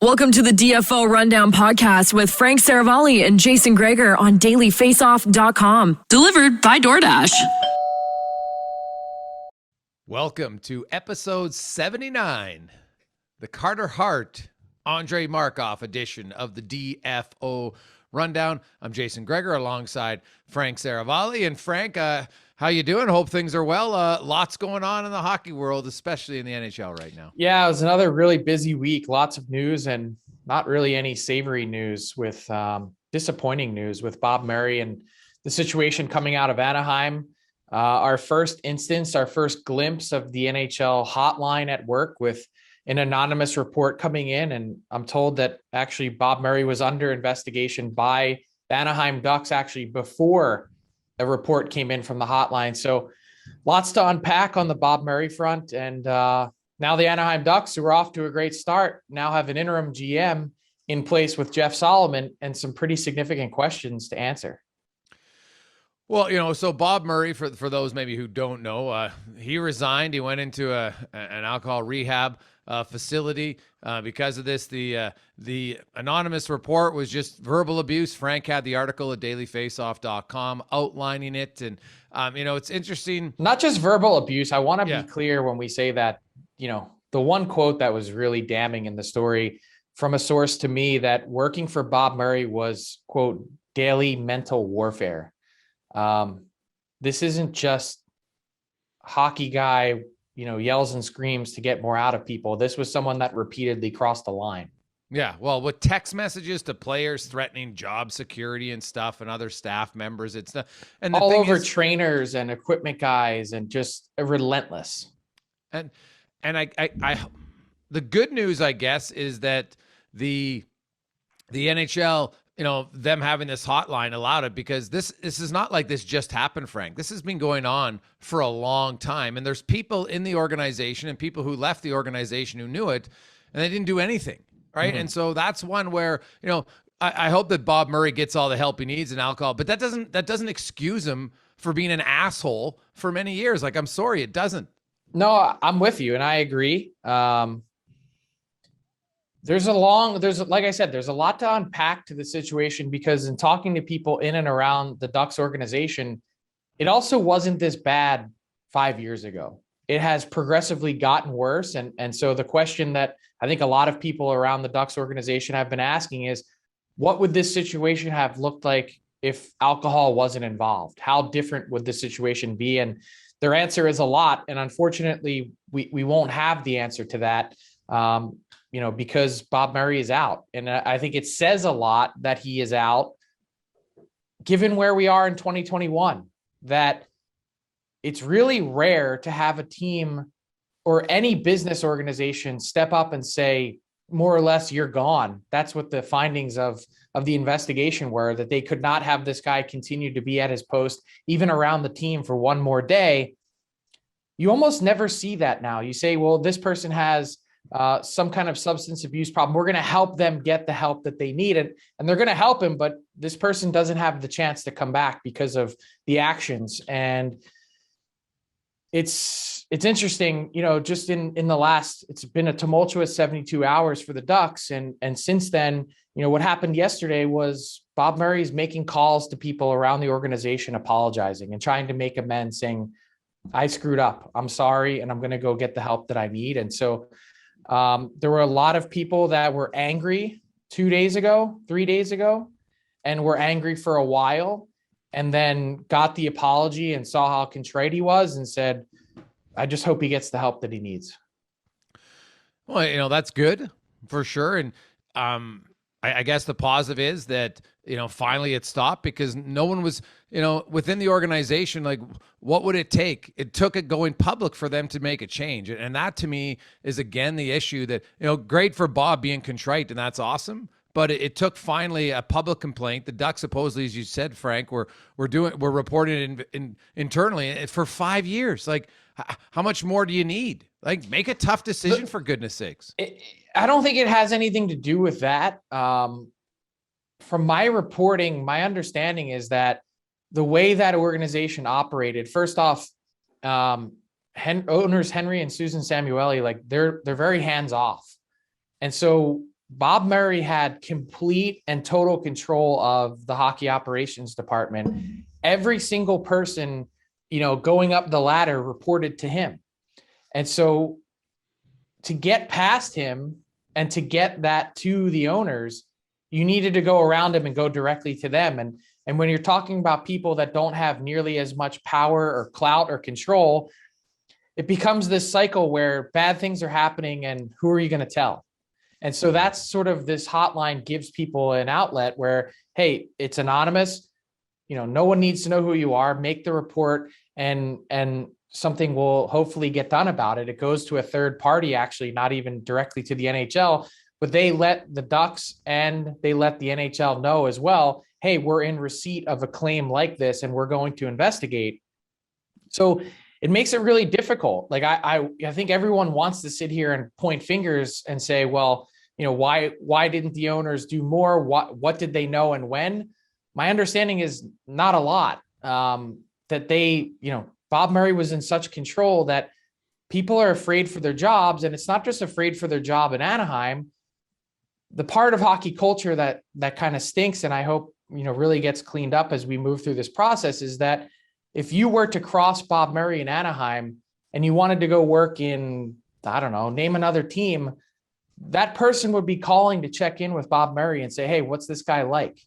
Welcome to the DFO Rundown podcast with Frank Saravalli and Jason Greger on dailyfaceoff.com. Delivered by DoorDash. Welcome to episode 79, the Carter Hart, Andre Markov edition of the DFO Rundown. I'm Jason Greger alongside Frank Saravalli. And Frank, how you doing? Hope things are well. Lots going on in the hockey world, especially in the NHL right now. Yeah, it was another really busy week. Lots of news and not really any savory news with disappointing news with Bob Murray and the situation coming out of Anaheim. Our first glimpse of the NHL hotline at work with an anonymous report coming in. And I'm told that actually Bob Murray was under investigation by the Anaheim Ducks actually before a report came in from the hotline. So lots to unpack on the Bob Murray front. And now the Anaheim Ducks, who are off to a great start, now have an interim GM in place with Jeff Solomon and some pretty significant questions to answer. Well, so Bob Murray, for those maybe who don't know, he resigned. He went into an alcohol rehab facility because of this. The anonymous report was just verbal abuse. Frank had the article at dailyfaceoff.com outlining it. And, it's interesting. Not just verbal abuse. I want to be clear when we say that, the one quote that was really damning in the story from a source to me that working for Bob Murray was, quote, daily mental warfare. This isn't just hockey guy, yells and screams to get more out of people. This was someone that repeatedly crossed the line. Yeah, well, with text messages to players threatening job security and stuff and other staff members, it's the all over trainers and equipment guys and just relentless. And I the good news, I guess, is that the NHL, them having this hotline allowed it, because this is not like this just happened, Frank. This has been going on for a long time. And there's people in the organization and people who left the organization who knew it and they didn't do anything. Right. Mm-hmm. And so that's one where, I hope that Bob Murray gets all the help he needs in alcohol, but that doesn't excuse him for being an asshole for many years. Like, I'm sorry, it doesn't. No, I'm with you. And I agree. There's like I said, there's a lot to unpack to the situation, because in talking to people in and around the Ducks organization, it also wasn't this bad 5 years ago. It has progressively gotten worse. And so the question that I think a lot of people around the Ducks organization have been asking is, what would this situation have looked like if alcohol wasn't involved? How different would the situation be? And their answer is a lot. And unfortunately, we won't have the answer to that. Because Bob Murray is out. And I think it says a lot that he is out, given where we are in 2021, that it's really rare to have a team or any business organization step up and say, more or less, you're gone. That's what the findings of the investigation were, that they could not have this guy continue to be at his post, even around the team, for one more day. You almost never see that now. You say, well, this person has some kind of substance abuse problem. We're going to help them get the help that they need. And they're going to help him, but this person doesn't have the chance to come back because of the actions. And it's interesting, just in the last, it's been a tumultuous 72 hours for the Ducks. And since then, what happened yesterday was Bob Murray's making calls to people around the organization, apologizing and trying to make amends, saying, I screwed up. I'm sorry. And I'm going to go get the help that I need. And so there were a lot of people that were angry 3 days ago, and were angry for a while, and then got the apology and saw how contrite he was and said, I just hope he gets the help that he needs. Well, that's good for sure. And I guess the positive is that, finally it stopped, because no one was, within the organization, like, what would it take? It took it going public for them to make a change. And that, to me, is again the issue that, great for Bob being contrite, and that's awesome. But it took finally a public complaint. The Ducks supposedly, as you said, Frank, we're reporting it internally for 5 years. Like, how much more do you need? Like, make a tough decision, for goodness sakes. I don't think it has anything to do with that. From my reporting, my understanding is that the way that organization operated, first off, owners Henry and Susan Samueli, like they're very hands off. And so Bob Murray had complete and total control of the hockey operations department. Every single person, going up the ladder reported to him. And so to get past him and to get that to the owners, you needed to go around him and go directly to them. And when you're talking about people that don't have nearly as much power or clout or control, it becomes this cycle where bad things are happening and who are you going to tell? And so that's sort of this hotline gives people an outlet where, hey, it's anonymous. No one needs to know who you are. Make the report and something will hopefully get done about it. It goes to a third party, actually, not even directly to the NHL, but they let the Ducks and they let the NHL know as well, hey, we're in receipt of a claim like this and we're going to investigate. So it makes it really difficult. Like I think everyone wants to sit here and point fingers and say, well, why didn't the owners do more? What did they know and when? My understanding is not a lot. That they, Bob Murray was in such control that people are afraid for their jobs, and it's not just afraid for their job in Anaheim. The part of hockey culture that kind of stinks, and I hope really gets cleaned up as we move through this process, is that if you were to cross Bob Murray in Anaheim and you wanted to go work in, I don't know, name another team, that person would be calling to check in with Bob Murray and say, hey, what's this guy like?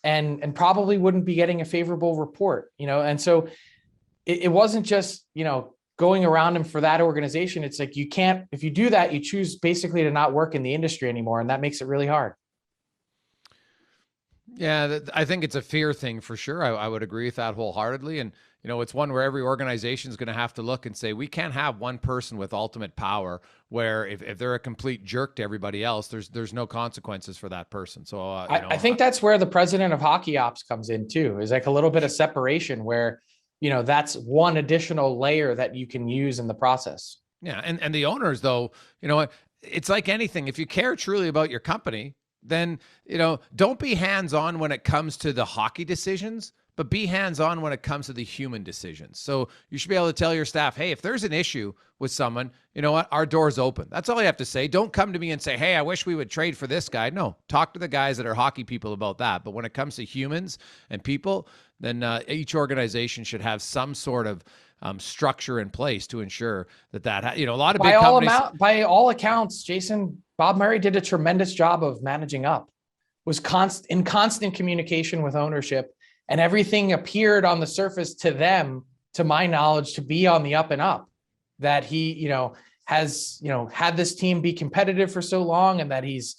And probably wouldn't be getting a favorable report, and so it wasn't just, going around him for that organization. It's like, you can't, if you do that, you choose basically to not work in the industry anymore. And that makes it really hard. Yeah, I think it's a fear thing for sure. I would agree with that wholeheartedly. And, it's one where every organization is going to have to look and say, we can't have one person with ultimate power where if they're a complete jerk to everybody else, there's no consequences for that person. So I think that's where the president of hockey ops comes in too, is like a little bit of separation where, that's one additional layer that you can use in the process. Yeah. And the owners though, it's like anything. If you care truly about your company, then, don't be hands-on when it comes to the hockey decisions, but be hands-on when it comes to the human decisions. So you should be able to tell your staff, hey, if there's an issue with someone, you know what, our door's open. That's all you have to say. Don't come to me and say, hey, I wish we would trade for this guy. No, talk to the guys that are hockey people about that. But when it comes to humans and people, then each organization should have some sort of structure in place to ensure that, a lot of big companies. By all accounts, Jason, Bob Murray did a tremendous job of managing up, was in constant communication with ownership, and everything appeared on the surface to them, to my knowledge, to be on the up and up. That he, has, had this team be competitive for so long, and that he's,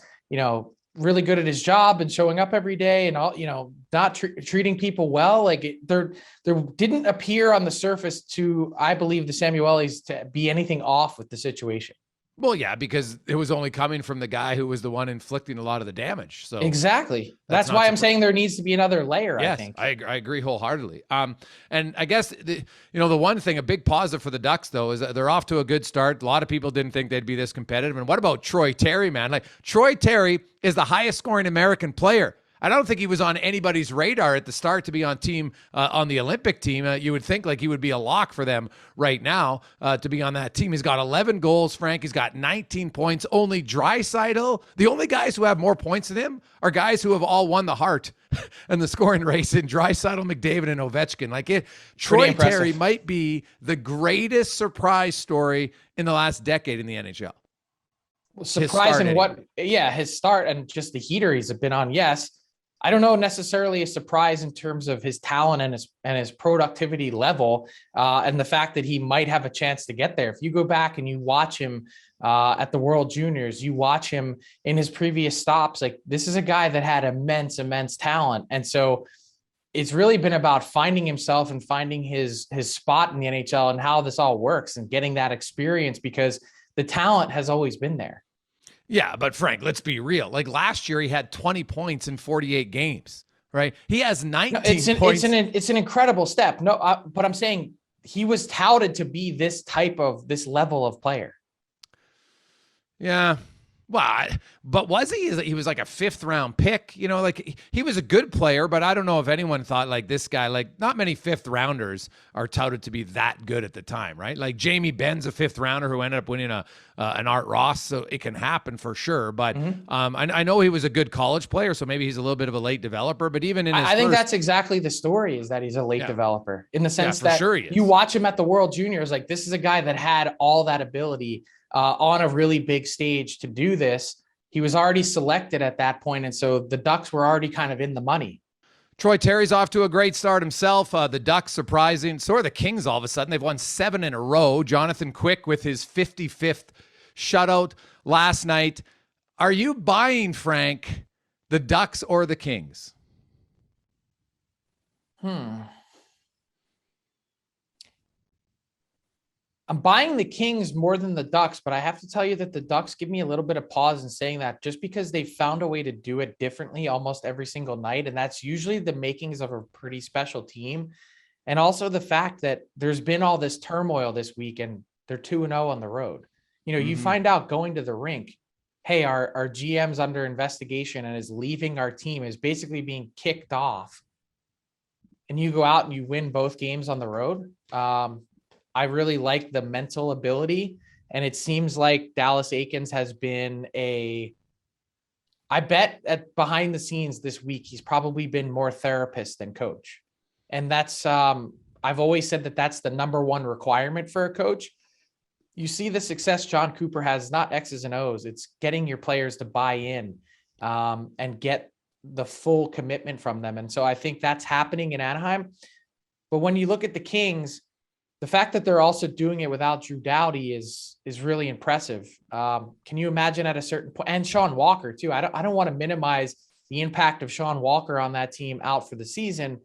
really good at his job and showing up every day and all, not treating people well. Like there didn't appear on the surface to, I believe, the Samuelis to be anything off with the situation. Well, yeah, because it was only coming from the guy who was the one inflicting a lot of the damage. So exactly. That's why I'm saying there needs to be another layer. Yes, I think I agree wholeheartedly. And I guess the one thing, a big positive for the Ducks though, is that they're off to a good start. A lot of people didn't think they'd be this competitive. And what about Troy Terry, man? Like Troy Terry is the highest scoring American player. I don't think he was on anybody's radar at the start to be on the Olympic team. You would think like he would be a lock for them right now to be on that team. He's got 11 goals, Frank. He's got 19 points. Only Draisaitl. The only guys who have more points than him are guys who have all won the Hart and the scoring race in Draisaitl, McDavid, and Ovechkin. Troy Terry might be the greatest surprise story in the last decade in the NHL. Surprising his start and just the heater he's been on. Yes. I don't know necessarily a surprise in terms of his talent and his productivity level and the fact that he might have a chance to get there. If you go back and you watch him at the World Juniors, you watch him in his previous stops, like this is a guy that had immense talent. And so it's really been about finding himself and finding his spot in the NHL and how this all works and getting that experience, because the talent has always been there. Yeah, but Frank, let's be real. Like last year, he had 20 points in 48 games, right? He has 19 points. It's an incredible step. No, but I'm saying he was touted to be this level of player. Yeah. Well, but was he? He was like a 5th round pick, like he was a good player, but I don't know if anyone thought like this guy, like not many 5th rounders are touted to be that good at the time, right? Like Jamie Benn's a 5th rounder who ended up winning an Art Ross. So it can happen for sure. But I know he was a good college player, so maybe he's a little bit of a late developer, but even in his I think that's exactly the story, is that he's a late developer, in the sense that sure you watch him at the World Juniors. Like, this is a guy that had all that ability on a really big stage to do this. He was already selected at that point, and so the Ducks were already kind of in the money. Troy Terry's off to a great start himself. The Ducks surprising, so are the Kings all of a sudden. They've won 7 in a row. Jonathan Quick with his 55th shutout last night. Are you buying, Frank, the Ducks or the Kings? I'm buying the Kings more than the Ducks, but I have to tell you that the Ducks give me a little bit of pause in saying that, just because they found a way to do it differently almost every single night. And that's usually the makings of a pretty special team. And also the fact that there's been all this turmoil this week and they're 2-0 on the road. You find out going to the rink, hey, our GM's under investigation and is leaving our team, is basically being kicked off. And you go out and you win both games on the road. I really like the mental ability, and it seems like Dallas Eakins has been I bet at behind the scenes this week, he's probably been more therapist than coach. And that's, I've always said that that's the number one requirement for a coach. You see the success John Cooper has, not X's and O's. It's getting your players to buy in and get the full commitment from them. And so I think that's happening in Anaheim. But when you look at the Kings, the fact that they're also doing it without Drew Doughty is really impressive. Can you imagine at a certain point, and Sean Walker too? I don't want to minimize the impact of Sean Walker on that team out for the season.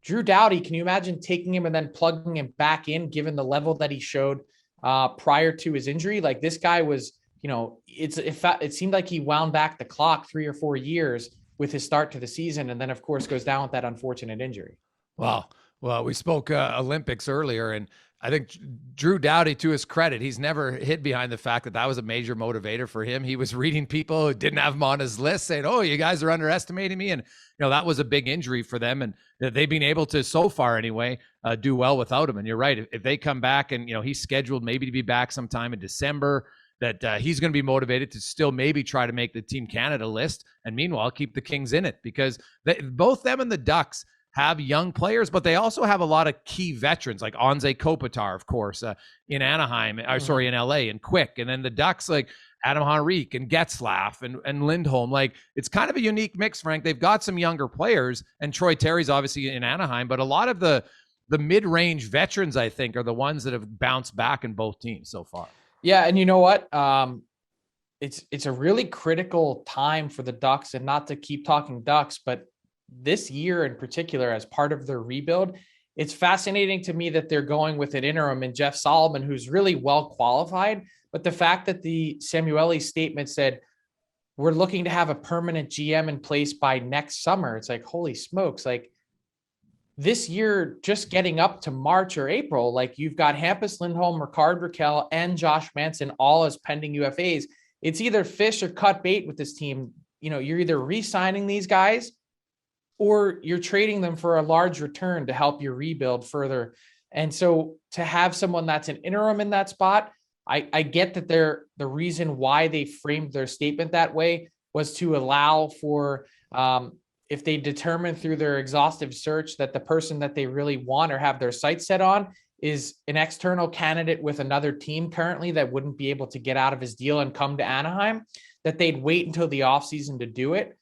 Drew Doughty, can you imagine taking him and then plugging him back in, given the level that he showed prior to his injury? Like, this guy was, it seemed like he wound back the clock 3 or 4 years with his start to the season, and then of course goes down with that unfortunate injury. Wow. Well, we spoke Olympics earlier, and I think Drew Doughty, to his credit, he's never hid behind the fact that was a major motivator for him. He was reading people who didn't have him on his list saying, oh, you guys are underestimating me. And, that was a big injury for them. And they've been able to, so far anyway, do well without him. And you're right. If they come back and, he's scheduled maybe to be back sometime in December, that he's going to be motivated to still maybe try to make the Team Canada list. And meanwhile, keep the Kings in it, because both them and the Ducks have young players, but they also have a lot of key veterans, like Anze Kopitar, of course, in Anaheim, in LA, and Quick. And then the Ducks, like Adam Henrique and Getzlaf and Lindholm. Like, it's kind of a unique mix, Frank. They've got some younger players, and Troy Terry's obviously in Anaheim, but a lot of the mid-range veterans, I think, are the ones that have bounced back in both teams so far. Yeah, and you know what? It's a really critical time for the Ducks, and not to keep talking Ducks, but this year in particular, as part of their rebuild, it's fascinating to me that they're going with an interim in Jeff Solomon, who's really well qualified. But the fact that the Samueli statement said, we're looking to have a permanent GM in place by next summer, it's like, holy smokes. Like, this year, just getting up to March or April, like, you've got Hampus Lindholm, Ricard Raquel, and Josh Manson all as pending UFAs. It's either fish or cut bait with this team. You're either re-signing these guys or you're trading them for a large return to help your rebuild further. And so to have someone that's an interim in that spot, I get that the reason why they framed their statement that way was to allow for, if they determine through their exhaustive search that the person that they really want or have their sights set on is an external candidate with another team currently that wouldn't be able to get out of his deal and come to Anaheim, that they'd wait until the offseason to do it.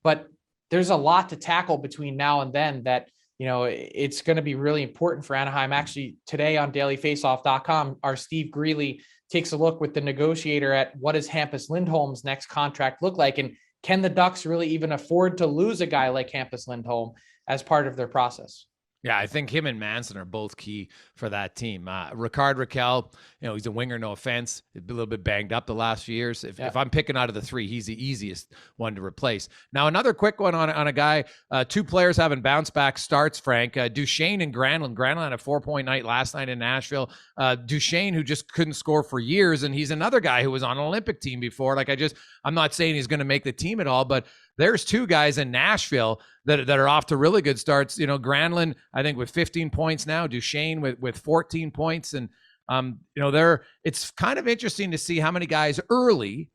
But there's a lot to tackle between now and then that, it's going to be really important for Anaheim. Actually, today on dailyfaceoff.com, our Steve Greeley takes a look with the negotiator at what does Hampus Lindholm's next contract look like, and can the Ducks really even afford to lose a guy like Hampus Lindholm as part of their process? Yeah, I think him and Manson are both key for that team. Ricard Raquel, he's a winger, no offense. He's been a little bit banged up the last few years. If I'm picking out of the three, he's the easiest one to replace. Now, another quick one on a guy, two players having bounce back starts, Frank. Duchesne and Granlund. Granlund had a 4-point night last night in Nashville. Duchesne, who just couldn't score for years, and he's another guy who was on an Olympic team before. I'm not saying he's going to make the team at all, but there's two guys in Nashville that are off to really good starts. Granlund, I think, with 15 points now, Duchesne with 14 points. And, it's kind of interesting to see how many guys early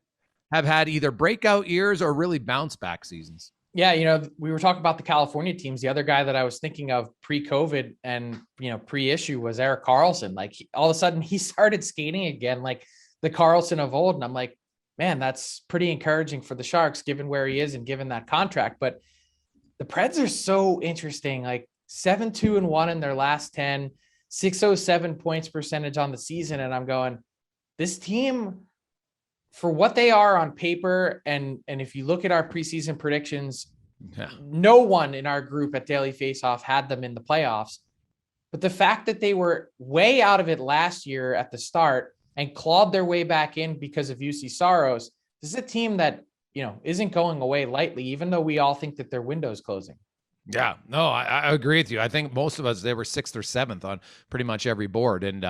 have had either breakout years or really bounce back seasons. Yeah. We were talking about the California teams. The other guy that I was thinking of pre-COVID and, pre-issue was Erik Karlsson. All of a sudden he started skating again, like the Karlsson of old. And I'm like, man, that's pretty encouraging for the Sharks, given where he is and given that contract. But the Preds are so interesting, 7-2-1 in their last 10, 607 points percentage on the season. And I'm going, this team, for what they are on paper, and if you look at our preseason predictions, no one in our group at Daily Faceoff had them in the playoffs. But the fact that they were way out of it last year at the start and clawed their way back in because of UC Saros, this is a team that, isn't going away lightly, even though we all think that their window's closing. Yeah, no, I agree with you. I think most of us, they were 6th or 7th on pretty much every board. And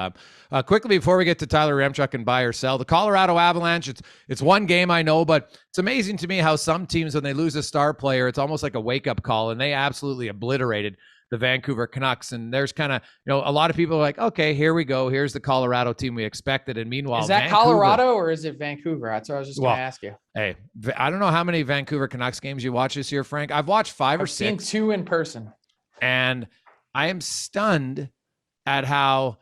quickly, before we get to Tyler Yaremchuk and buy or sell, the Colorado Avalanche, it's one game, I know, but it's amazing to me how some teams, when they lose a star player, it's almost like a wake-up call, and they absolutely obliterated the Vancouver Canucks. And there's kind of, a lot of people are like, okay, here we go. Here's the Colorado team we expected. And meanwhile, is that Vancouver, Colorado or is it Vancouver? That's what I was just going to ask you. Hey, I don't know how many Vancouver Canucks games you watch this year, Frank. I've watched 5 or 6. I've seen 2 in person. And I am stunned at how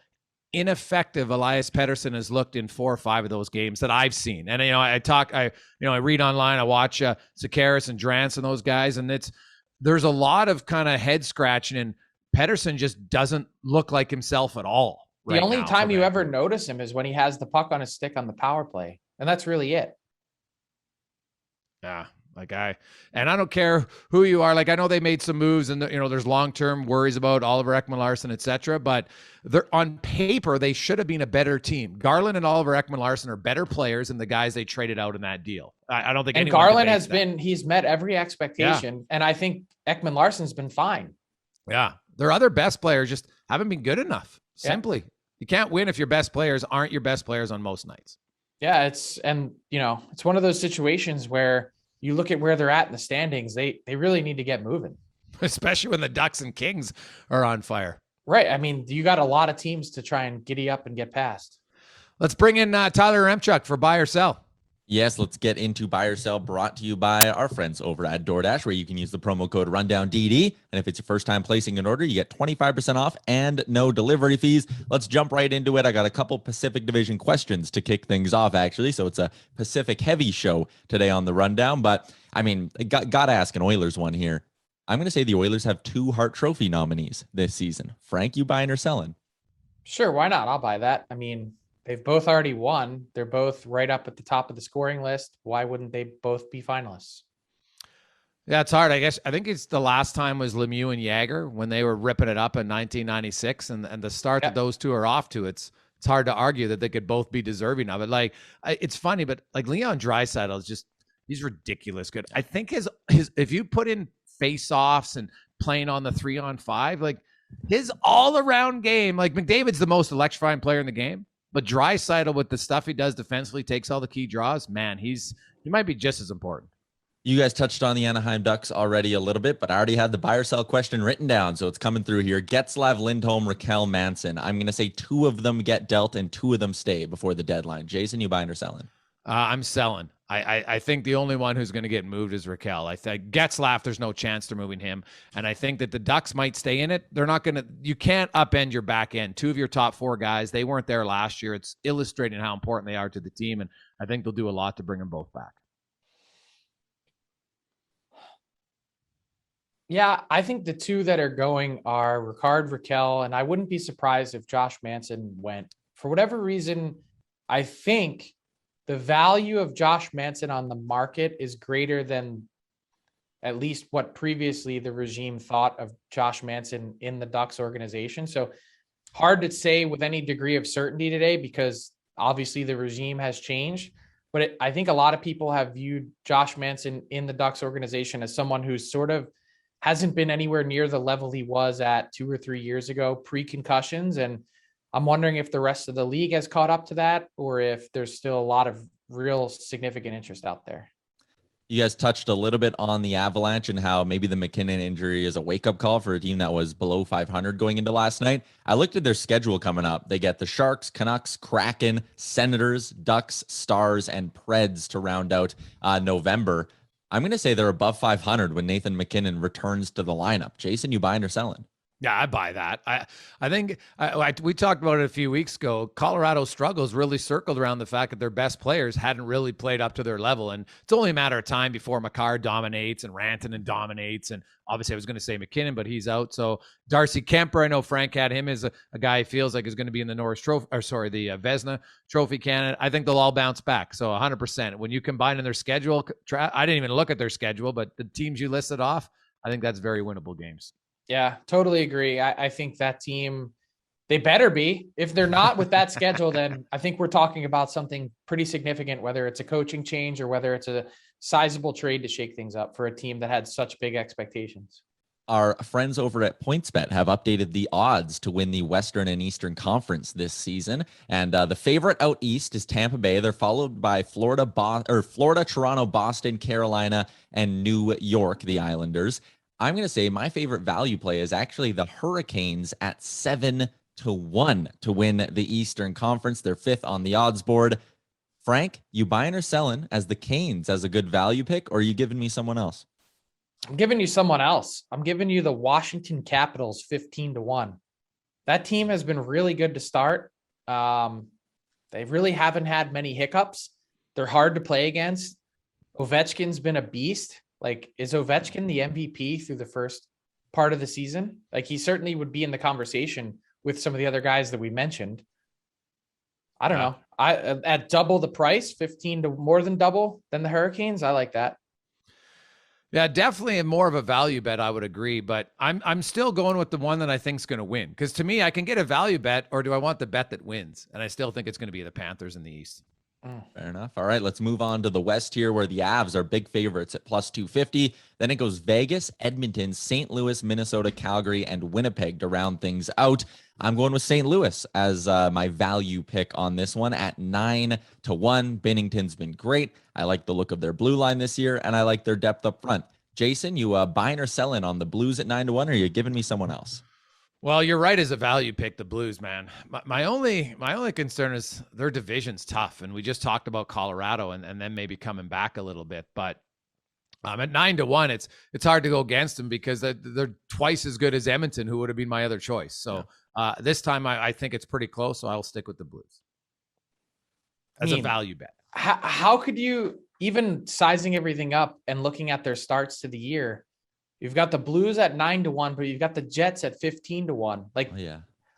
ineffective Elias Pettersson has looked in 4 or 5 of those games that I've seen. And, I read online, I watch Sakaris and Drance and those guys, and there's a lot of kind of head scratching, and Pettersson just doesn't look like himself at all. The only time you ever notice him is when he has the puck on his stick on the power play. And that's really it. Yeah. And I don't care who you are. I know they made some moves, and there's long-term worries about Oliver Ekman-Larsson, et cetera, but they're on paper, they should have been a better team. Garland and Oliver Ekman-Larsson are better players than the guys they traded out in that deal. I don't think. And Garland he's met every expectation. Yeah. And I think Ekman-Larsson's been fine. Yeah. Their other best players just haven't been good enough. Simply. Yeah. You can't win if your best players aren't your best players on most nights. Yeah. It's one of those situations where you look at where they're at in the standings, they really need to get moving. Especially when the Ducks and Kings are on fire. Right. I mean, you got a lot of teams to try and giddy up and get past. Let's bring in Tyler Yaremchuk for buy or sell. Yes, let's get into buy or sell, brought to you by our friends over at DoorDash, where you can use the promo code RundownDD. And if it's your first time placing an order, you get 25% off and no delivery fees. Let's jump right into it. I got a couple Pacific Division questions to kick things off, actually. So it's a Pacific heavy show today on the Rundown. But, I mean, got to ask an Oilers one here. I'm going to say the Oilers have 2 Hart Trophy nominees this season. Frank, you buying or selling? Sure, why not? I'll buy that. I mean, they've both already won. They're both right up at the top of the scoring list. Why wouldn't they both be finalists? Yeah, it's hard. I think it's the last time was Lemieux and Jagger when they were ripping it up in 1996, and the start that those two are off to. It's hard to argue that they could both be deserving of it. It's funny, but Leon Draisaitl is just, he's ridiculous good. I think his if you put in face-offs and playing on the 3-on-5, his all-around game, McDavid's the most electrifying player in the game. But Draisaitl, with the stuff he does defensively, takes all the key draws. Man, he might be just as important. You guys touched on the Anaheim Ducks already a little bit, but I already had the buy or sell question written down, so it's coming through here. Getzlaf, Lindholm, Raquel, Manson. I'm going to say 2 of them get dealt and 2 of them stay before the deadline. Jason, you buying or selling? I'm selling. I think the only one who's going to get moved is Raquel. I think Getzlaf, there's no chance they're moving him. And I think that the Ducks might stay in it. They're not going to, you can't upend your back end. 2 of your top 4 guys, they weren't there last year. It's illustrating how important they are to the team. And I think they'll do a lot to bring them both back. Yeah, I think the 2 that are going are Ricard Raquel, and I wouldn't be surprised if Josh Manson went. For whatever reason, I think the value of Josh Manson on the market is greater than at least what previously the regime thought of Josh Manson in the Ducks organization. So hard to say with any degree of certainty today, because obviously the regime has changed. But I think a lot of people have viewed Josh Manson in the Ducks organization as someone who's sort of hasn't been anywhere near the level he was at 2 or 3 years ago, pre-concussions. And I'm wondering if the rest of the league has caught up to that, or if there's still a lot of real significant interest out there. You guys touched a little bit on the Avalanche and how maybe the McKinnon injury is a wake-up call for a team that was below 500 going into last night. I looked at their schedule coming up. They get the Sharks, Canucks, Kraken, Senators, Ducks, Stars, and Preds to round out November. I'm going to say they're above 500 when Nathan McKinnon returns to the lineup. Jason, you buying or selling? Yeah, I buy that. I think we talked about it a few weeks ago. Colorado's struggles really circled around the fact that their best players hadn't really played up to their level. And it's only a matter of time before Makar dominates and Rantanen dominates. And obviously I was going to say McKinnon, but he's out. So Darcy Kemper, I know Frank had him as a guy he feels like is going to be in the Norris Trophy, or sorry, the Vezina Trophy candidate. I think they'll all bounce back. So 100%. When you combine in their schedule, I didn't even look at their schedule, but the teams you listed off, I think that's very winnable games. Yeah, totally agree. I think that team, they better be. If they're not with that schedule, then I think we're talking about something pretty significant, whether it's a coaching change or whether it's a sizable trade to shake things up for a team that had such big expectations. Our friends over at PointsBet have updated the odds to win the Western and Eastern Conference this season. And the favorite out east is Tampa Bay. They're followed by Florida, Toronto, Boston, Carolina, and New York, the Islanders. I'm going to say my favorite value play is actually the Hurricanes at 7-1 to win the Eastern Conference. They're fifth on the odds board. Frank, you buying or selling as the Canes as a good value pick, or are you giving me someone else? I'm giving you someone else. I'm giving you the Washington Capitals 15-1. That team has been really good to start. They really haven't had many hiccups. They're hard to play against. Ovechkin's been a beast. Like, is Ovechkin the MVP through the first part of the season? Like, he certainly would be in the conversation with some of the other guys that we mentioned. I don't know. At double the price, 15 to more than double than the Hurricanes. I like that. Yeah, definitely more of a value bet, I would agree, but I'm still going with the one that I think is going to win. Because to me, I can get a value bet, or do I want the bet that wins? And I still think it's going to be the Panthers in the East. Fair enough. All right, let's move on to the West here, where the Avs are big favorites at plus 250. Then it goes Vegas, Edmonton, St. Louis, Minnesota, Calgary, and Winnipeg to round things out. I'm going with St. Louis as my value pick on this one at 9-1. Binnington's been great. I like the look of their blue line this year, and I like their depth up front. Jason, you buying or selling on the Blues at 9-1, or are you giving me someone else? Well, you're right as a value pick, the Blues, man. My only concern is their division's tough, and we just talked about Colorado and then maybe coming back a little bit. But at 9-1, it's hard to go against them because they're twice as good as Edmonton, who would have been my other choice. So this time I think it's pretty close, so I'll stick with the Blues as a value bet. How could you, even sizing everything up and looking at their starts to the year, you've got the Blues at 9-1, but you've got the Jets at 15-1. Like,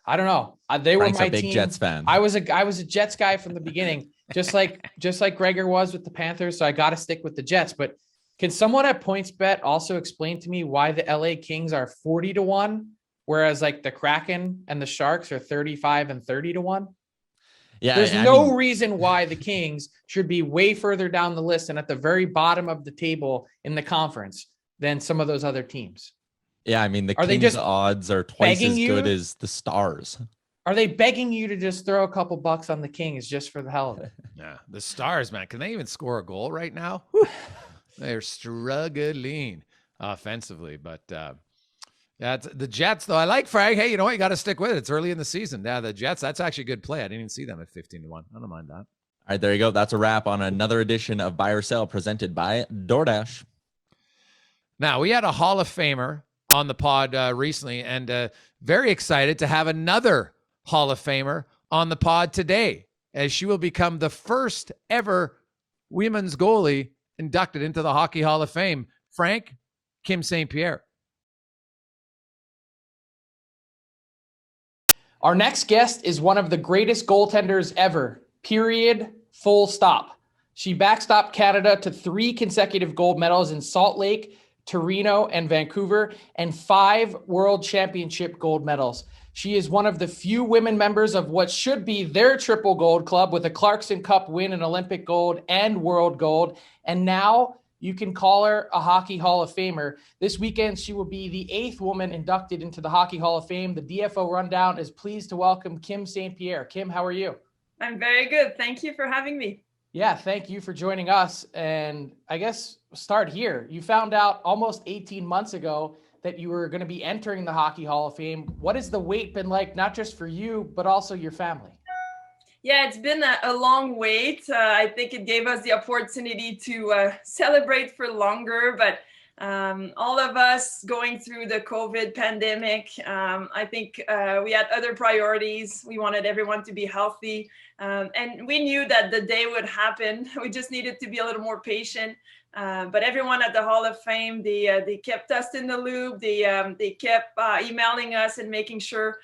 I don't know. They Frank's were my a big team. Jets fan. I was a Jets guy from the beginning, just like Gregor was with the Panthers. So I got to stick with the Jets. But can someone at PointsBet also explain to me why the LA Kings are 40-1, whereas like the Kraken and the Sharks are 35 and 30-1? Yeah, there's no reason why the Kings should be way further down the list and at the very bottom of the table in the conference than some of those other teams. Yeah, I mean, the Kings' odds are twice as good as the Stars. Are they begging you to just throw a couple bucks on the Kings just for the hell of it? Yeah, the Stars, man. Can they even score a goal right now? They're struggling offensively, but yeah, the Jets, though. I like Frank. Hey, you know what? You got to stick with it. It's early in the season. Yeah, the Jets, that's actually a good play. I didn't even see them at 15-1. I don't mind that. All right, there you go. That's a wrap on another edition of Buy or Sell presented by DoorDash. Now, we had a Hall of Famer on the pod recently, and very excited to have another Hall of Famer on the pod today, as she will become the first ever women's goalie inducted into the Hockey Hall of Fame. Frank, Kim St Pierre. Our next guest is one of the greatest goaltenders ever, period, full stop. She backstopped Canada to 3 consecutive gold medals in Salt Lake, Torino, and Vancouver, and 5 world championship gold medals. She is one of the few women members of what should be their triple gold club, with a Clarkson Cup win, an Olympic gold, and world gold. And now you can call her a Hockey Hall of Famer. This weekend, she will be the 8th woman inducted into the Hockey Hall of Fame. The DFO Rundown is pleased to welcome Kim St Pierre. Kim, how are you? I'm very good. Thank you for having me. Yeah, thank you for joining us. And I guess start here. You found out almost 18 months ago that you were going to be entering the Hockey Hall of Fame. What has the wait been like, not just for you, but also your family? Yeah, it's been a long wait. I think it gave us the opportunity to celebrate for longer, but all of us going through the COVID pandemic, I think we had other priorities. We wanted everyone to be healthy, and we knew that the day would happen. We just needed to be a little more patient. But everyone at the Hall of Fame, they kept us in the loop. They kept emailing us and making sure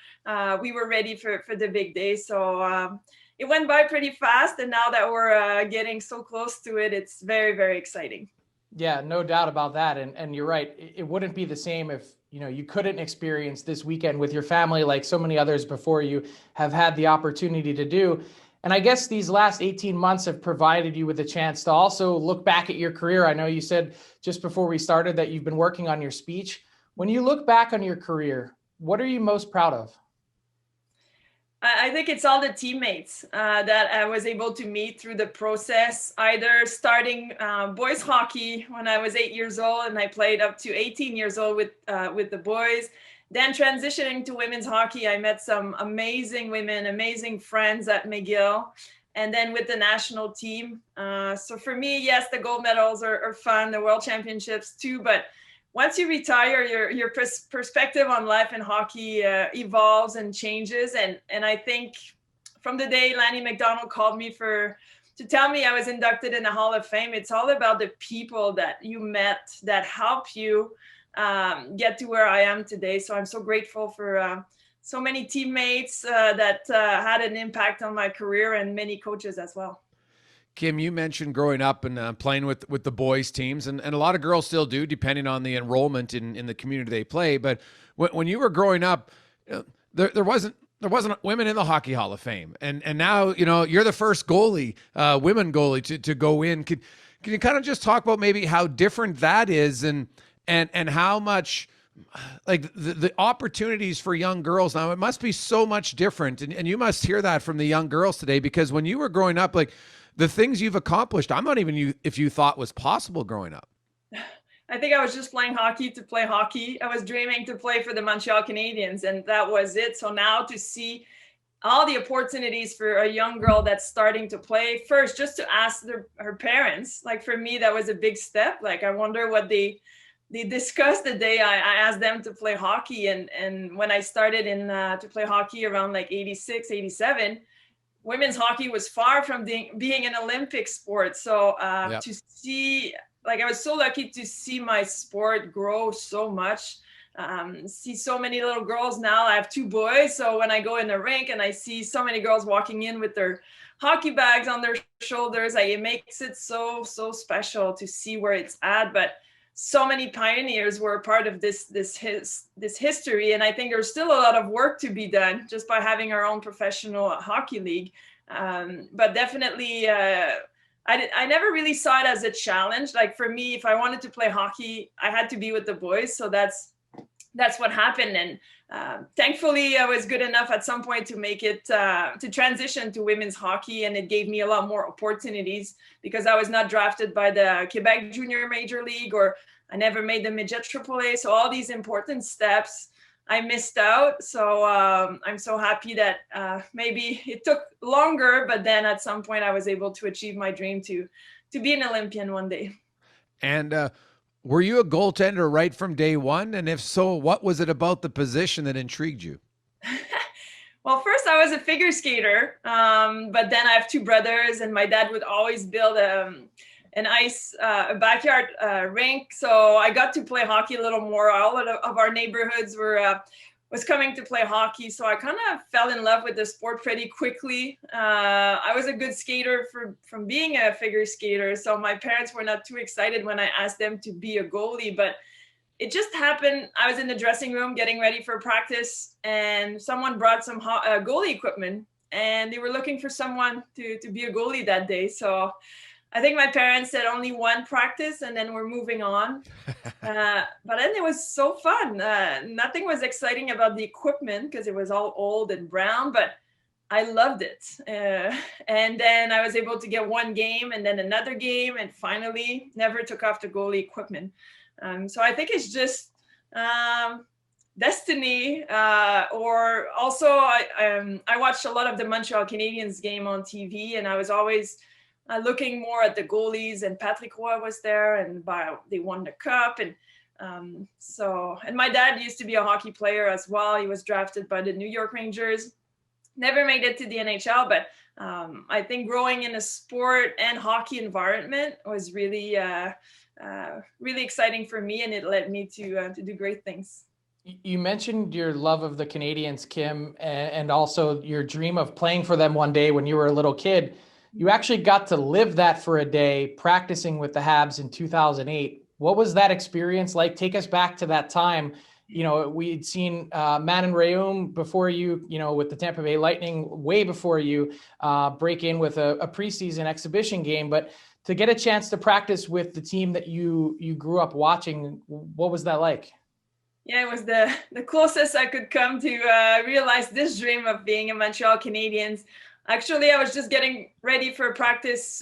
we were ready for the big day. So it went by pretty fast, and now that we're getting so close to it, it's very, very exciting. Yeah, no doubt about that. And you're right. It wouldn't be the same if, you couldn't experience this weekend with your family like so many others before you have had the opportunity to do. And I guess these last 18 months have provided you with a chance to also look back at your career. I know you said just before we started that you've been working on your speech. When you look back on your career, what are you most proud of? I think it's all the teammates that I was able to meet through the process, either starting boys hockey when I was 8 years old, and I played up to 18 years old with the boys. Then transitioning to women's hockey, I met some amazing women, amazing friends at McGill, and then with the national team. So for me, yes, the gold medals are fun, the world championships too, but once you retire, your perspective on life and hockey evolves and changes. And I think from the day Lanny Mcdonald called me to tell me I was inducted in the Hall of Fame, it's all about the people that you met that help you get to where I am today. So I'm so grateful for so many teammates that had an impact on my career, and many coaches as well. Kim, you mentioned growing up and playing with the boys teams, and a lot of girls still do, depending on the enrollment in the community they play. But when you were growing up, there wasn't women in the Hockey Hall of Fame, and now you're the first women goalie to go in. Can you kind of just talk about maybe how different that is, and how much like the opportunities for young girls now? It must be so much different, and you must hear that from the young girls today, because when you were growing up, like, the things you've accomplished, I'm not even if you thought was possible growing up. I think I was just playing hockey to play hockey. I was dreaming to play for the Montreal Canadiens, and that was it. So now to see all the opportunities for a young girl that's starting to play, first, just to ask her parents, like for me, that was a big step. Like, I wonder what they discussed the day I asked them to play hockey. And when I started to play hockey around like 86, 87, women's hockey was far from being an Olympic sport. So to see, like, I was so lucky to see my sport grow so much. See so many little girls now. I have 2 boys. So when I go in the rink and I see so many girls walking in with their hockey bags on their shoulders, it makes it so special to see where it's at. But so many pioneers were a part of this history, and I think there's still a lot of work to be done just by having our own professional hockey league. But definitely, I never really saw it as a challenge. Like, for me, if I wanted to play hockey, I had to be with the boys. So that's what happened. And thankfully, I was good enough at some point to make it to transition to women's hockey, and it gave me a lot more opportunities because I was not drafted by the Quebec Junior Major League, or I never made the midget AAA. So all these important steps I missed out. So I'm so happy that maybe it took longer, but then at some point I was able to achieve my dream to be an Olympian one day. And were you a goaltender right from day one? And if so, what was it about the position that intrigued you? Well, first I was a figure skater, but then I have 2 brothers, and my dad would always build a backyard rink. So I got to play hockey a little more. All of our neighborhoods were was coming to play hockey. So I kind of fell in love with the sport pretty quickly. I was a good skater from being a figure skater. So my parents were not too excited when I asked them to be a goalie, but it just happened. I was in the dressing room getting ready for practice, and someone brought some goalie equipment, and they were looking for someone to be a goalie that day. So I think my parents said only one practice and then we're moving on. But then it was so fun. Nothing was exciting about the equipment because it was all old and brown, but I loved it. And then I was able to get one game and then another game, and finally never took off the goalie equipment. So I think it's just destiny, or also I watched a lot of the Montreal Canadiens game on TV, and I was always looking more at the goalies, and Patrick Roy was there, and they won the cup. And and my dad used to be a hockey player as well. He was drafted by the New York Rangers, never made it to the NHL, but I think growing in a sport and hockey environment was really, really exciting for me, and it led me to do great things. You mentioned your love of the Canadiens, Kim, and also your dream of playing for them one day when you were a little kid. You actually got to live that for a day practicing with the Habs in 2008. What was that experience like? Take us back to that time. You know, we'd seen Manon Rhéaume before you, with the Tampa Bay Lightning, way before you break in with a preseason exhibition game. But to get a chance to practice with the team that you grew up watching, what was that like? Yeah, it was the closest I could come to realize this dream of being a Montreal Canadiens. Actually, I was just getting ready for practice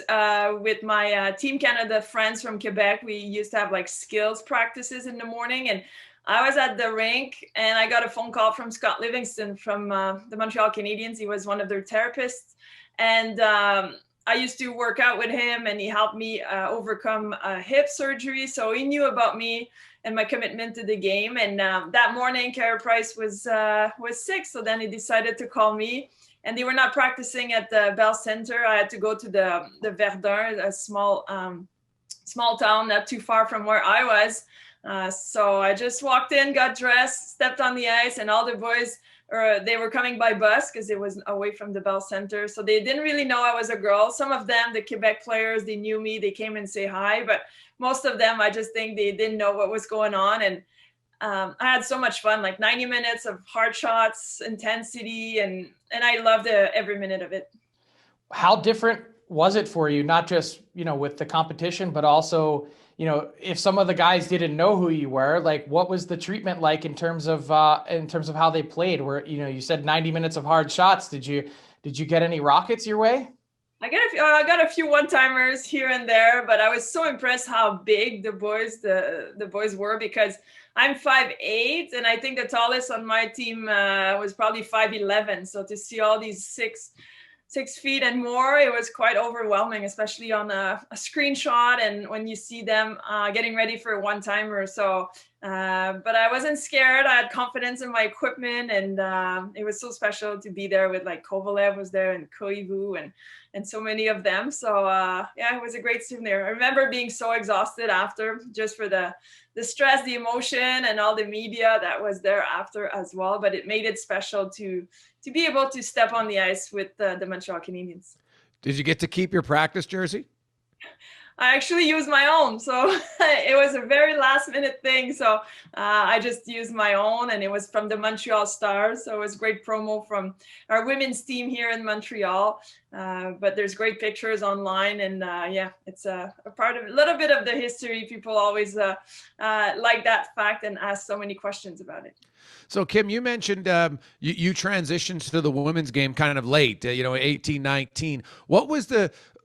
with my Team Canada friends from Quebec. We used to have like skills practices in the morning, and I was at the rink and I got a phone call from Scott Livingston from the Montreal Canadiens. He was one of their therapists, and I used to work out with him, and he helped me overcome hip surgery. So he knew about me and my commitment to the game. And that morning, Carey Price was sick, so then he decided to call me. And they were not practicing at the Bell Center. I had to go to the Verdun, a small town not too far from where I was. So I just walked in, got dressed, stepped on the ice, and all the boys, they were coming by bus because it was away from the Bell Center. So they didn't really know I was a girl. Some of them, the Quebec players, they knew me. They came and say hi. But most of them, I just think they didn't know what was going on. And I had so much fun, like 90 minutes of hard shots, intensity, and I loved every minute of it. How different was it for you, not just, with the competition, but also, if some of the guys didn't know who you were, like what was the treatment like in terms of how they played? Where, you said 90 minutes of hard shots. Did you get any rockets your way? I got a few one-timers here and there, but I was so impressed how big the boys were, because I'm 5'8", and I think the tallest on my team was probably 5'11". So to see all these 6 feet and more, it was quite overwhelming, especially on a screenshot and when you see them getting ready for a one-timer. So, but I wasn't scared. I had confidence in my equipment, and it was so special to be there with like Kovalev was there, and Koivu and so many of them. So yeah, it was a great souvenir. I remember being so exhausted after, just for the stress, the emotion, and all the media that was there after as well. But it made it special to be able to step on the ice with the Montreal Canadiens. Did you get to keep your practice jersey? I actually used my own. So it was a very last minute thing. So I just used my own, and it was from the Montreal Stars. So it was great promo from our women's team here in Montreal. But there's great pictures online, and yeah, it's a part of a little bit of the history. People always like that fact and ask so many questions about it. So, Kim, you mentioned you transitioned to the women's game kind of late, 18, 19.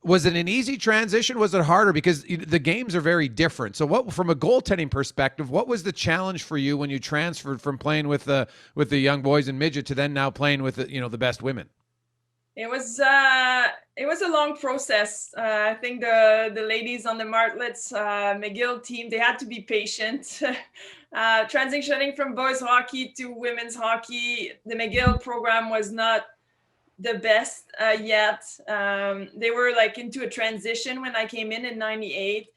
Was it an easy transition? Was it harder? Because the games are very different. So what, from a goaltending perspective, what was the challenge for you when you transferred from playing with the young boys and midget to then now playing with the best women? It was a long process. I think the ladies on the Martlets McGill team, they had to be patient. Transitioning from boys hockey to women's hockey, the McGill program was not the best yet. They were like into a transition when I came in 98.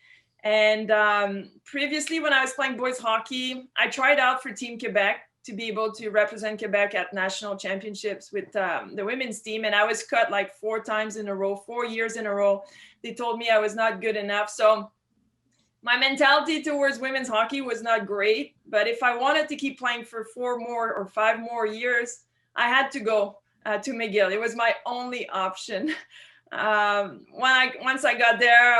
And previously, when I was playing boys hockey, I tried out for Team Quebec to be able to represent Quebec at national championships with the women's team. And I was cut like 4 years in a row. They told me I was not good enough. So my mentality towards women's hockey was not great, but if I wanted to keep playing for 4 more or 5 more years, I had to go to McGill. It was my only option. Once I got there,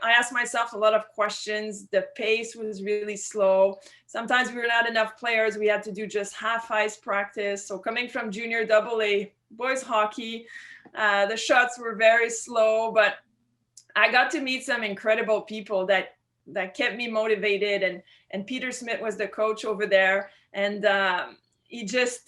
I asked myself a lot of questions. The pace was really slow. Sometimes we were not enough players. We had to do just half ice practice. So coming from junior AA boys hockey, the shots were very slow, but I got to meet some incredible people that kept me motivated. And Peter Smith was the coach over there. And he just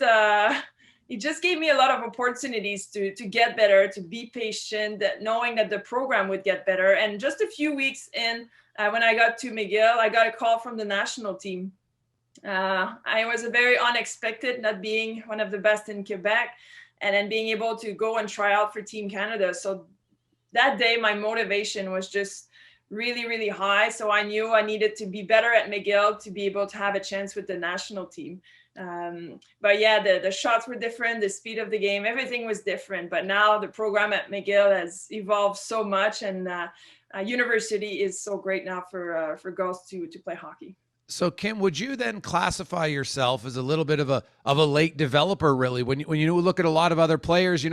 gave me a lot of opportunities to get better, to be patient, knowing that the program would get better. And just a few weeks in, when I got to McGill, I got a call from the national team. I was very unexpected, not being one of the best in Quebec, and then being able to go and try out for Team Canada. So that day, my motivation was just really, really high. So I knew I needed to be better at McGill to be able to have a chance with the national team. But yeah, the shots were different, the speed of the game, everything was different. But now the program at McGill has evolved so much, and university is so great now for girls to play hockey. So Kim, would you then classify yourself as a little bit of a late developer, really? When you look at a lot of other players,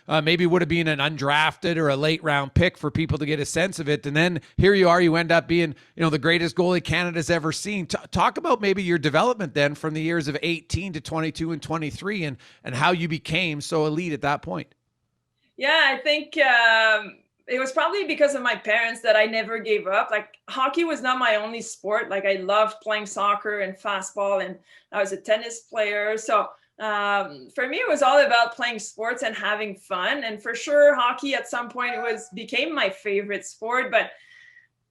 maybe would have been an undrafted or a late round pick for people to get a sense of it, and then here you are, you end up being the greatest goalie Canada's ever seen. Talk about maybe your development then from the years of 18 to 22 and 23, and how you became so elite at that point. Yeah, I think it was probably because of my parents that I never gave up. Like, hockey was not my only sport. Like, I loved playing soccer and fastball, and I was a tennis player. So for me, it was all about playing sports and having fun. And for sure, hockey at some point became my favorite sport. But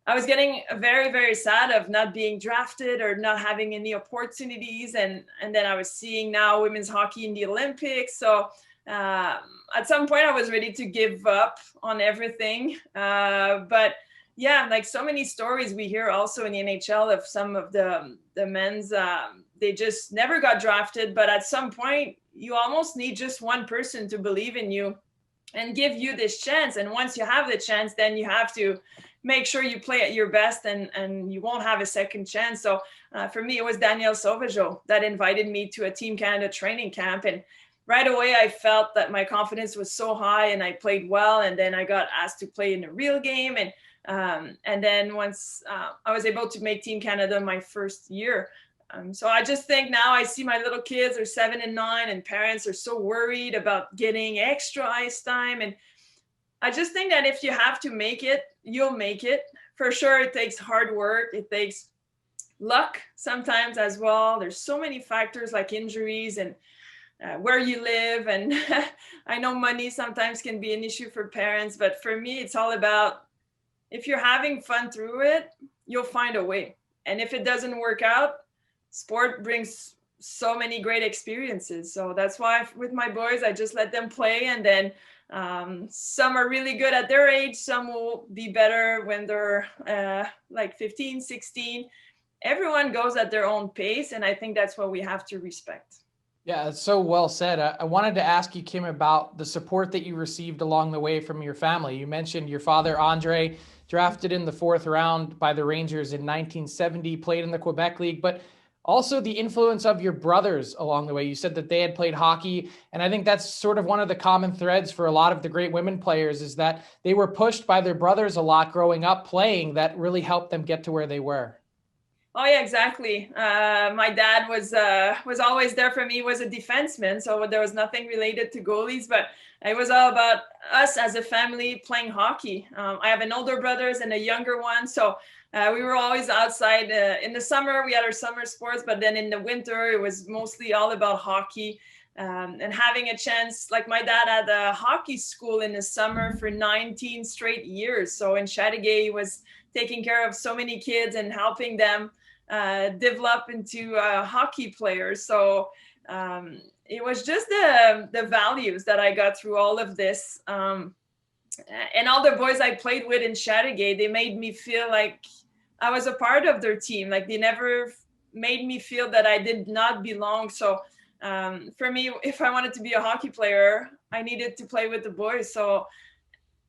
I was getting very, very sad of not being drafted or not having any opportunities. And then I was seeing now women's hockey in the Olympics. So at some point I was ready to give up on everything. But yeah, like so many stories we hear also in the NHL of some of the men's, they just never got drafted. But at some point you almost need just one person to believe in you and give you this chance. And once you have the chance, then you have to make sure you play at your best, and you won't have a second chance. So for me, it was Danielle Sauvageau that invited me to a Team Canada training camp. And right away, I felt that my confidence was so high and I played well. And then I got asked to play in a real game. And then once I was able to make Team Canada my first year. So I just think now I see my little kids are 7 and 9, and parents are so worried about getting extra ice time. And I just think that if you have to make it, you'll make it. For sure, it takes hard work. It takes luck sometimes as well. There's so many factors like injuries and where you live. And I know money sometimes can be an issue for parents, but for me, it's all about, if you're having fun through it, you'll find a way. And if it doesn't work out, sport brings so many great experiences. So that's why with my boys, I just let them play. And then some are really good at their age. Some will be better when they're like 15, 16. Everyone goes at their own pace. And I think that's what we have to respect. Yeah, it's so well said. I wanted to ask you, Kim, about the support that you received along the way from your family. You mentioned your father, Andre, drafted in the 4th round by the Rangers in 1970, played in the Quebec League, but also the influence of your brothers along the way. You said that they had played hockey, and I think that's sort of one of the common threads for a lot of the great women players, is that they were pushed by their brothers a lot growing up playing that really helped them get to where they were. Oh yeah, exactly. My dad was always there for me. He was a defenseman, so there was nothing related to goalies, but it was all about us as a family playing hockey. I have an older brother and a younger one, so we were always outside. In the summer, we had our summer sports, but then in the winter, it was mostly all about hockey. And having a chance, like my dad had a hockey school in the summer for 19 straight years. So in Chateauguay, he was taking care of so many kids and helping them develop into hockey players. So it was just the values that I got through all of this. And all the boys I played with in Chateauguay, they made me feel like I was a part of their team. Like they never made me feel that I did not belong. So for me, if I wanted to be a hockey player, I needed to play with the boys. So,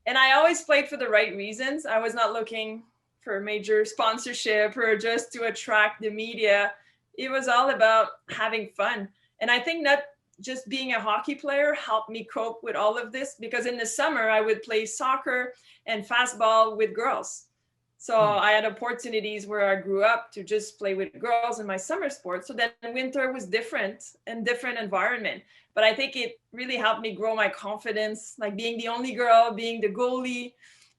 and I always played for the right reasons. I was not looking for major sponsorship or just to attract the media. It was all about having fun. And I think that just being a hockey player helped me cope with all of this, because in the summer I would play soccer and fastball with girls. So I had opportunities where I grew up to just play with girls in my summer sports. So then winter was different and different environment. But I think it really helped me grow my confidence, like being the only girl, being the goalie.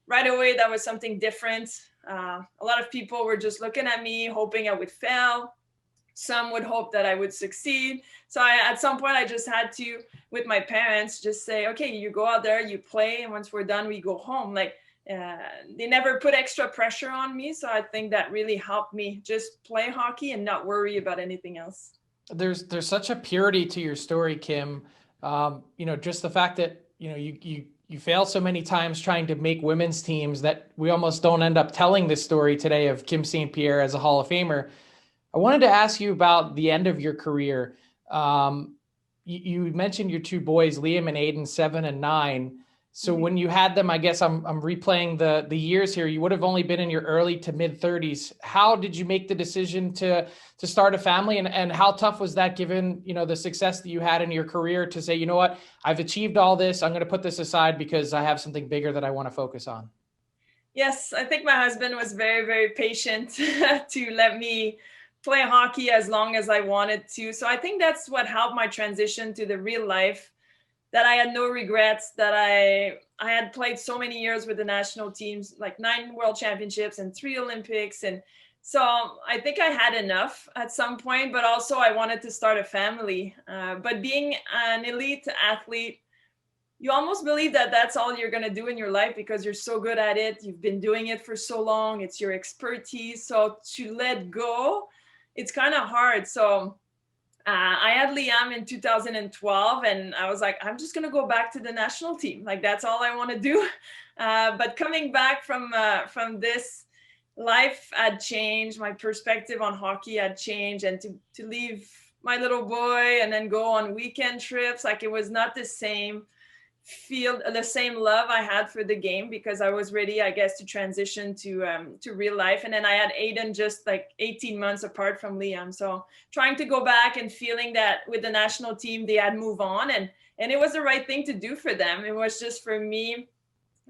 Right away, that was something different. A lot of people were just looking at me, hoping I would fail. Some would hope that I would succeed. So at some point, I just had to, with my parents, just say, okay, you go out there, you play, and once we're done, we go home. Like, they never put extra pressure on me. So I think that really helped me just play hockey and not worry about anything else. There's such a purity to your story, Kim. Just the fact that, you fail so many times trying to make women's teams that we almost don't end up telling this story today of Kim St Pierre as a Hall of Famer. I wanted to ask you about the end of your career. You mentioned your two boys, Liam and Aiden, 7 and 9. So when you had them, I guess I'm replaying the years here, you would have only been in your early to mid 30s. How did you make the decision to start a family, and how tough was that, given, the success that you had in your career, to say, you know what, I've achieved all this, I'm going to put this aside because I have something bigger that I want to focus on? Yes, I think my husband was very, very patient to let me play hockey as long as I wanted to. So I think that's what helped my transition to the real life, that I had no regrets, that I had played so many years with the national teams, like 9 world championships and 3 Olympics. And so I think I had enough at some point, but also I wanted to start a family. But being an elite athlete, you almost believe that that's all you're going to do in your life because you're so good at it. You've been doing it for so long. It's your expertise. So to let go, it's kind of hard. So I had Liam in 2012, and I was like, I'm just going to go back to the national team. Like, that's all I want to do. But coming back from this, life had changed. My perspective on hockey had changed. And to leave my little boy and then go on weekend trips, like, it was not the same love I had for the game, because I was ready, I guess, to transition to real life. And then I had Aiden just like 18 months apart from Liam. So trying to go back and feeling that with the national team, they had moved on, and it was the right thing to do for them. It was just, for me,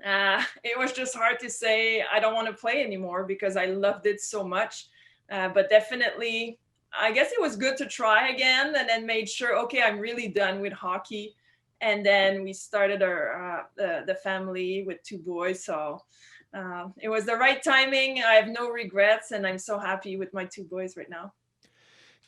it was just hard to say, I don't want to play anymore, because I loved it so much. But definitely, I guess it was good to try again, and then made sure, okay, I'm really done with hockey. And then we started the family with 2 boys. So it was the right timing. I have no regrets, and I'm so happy with my 2 boys right now.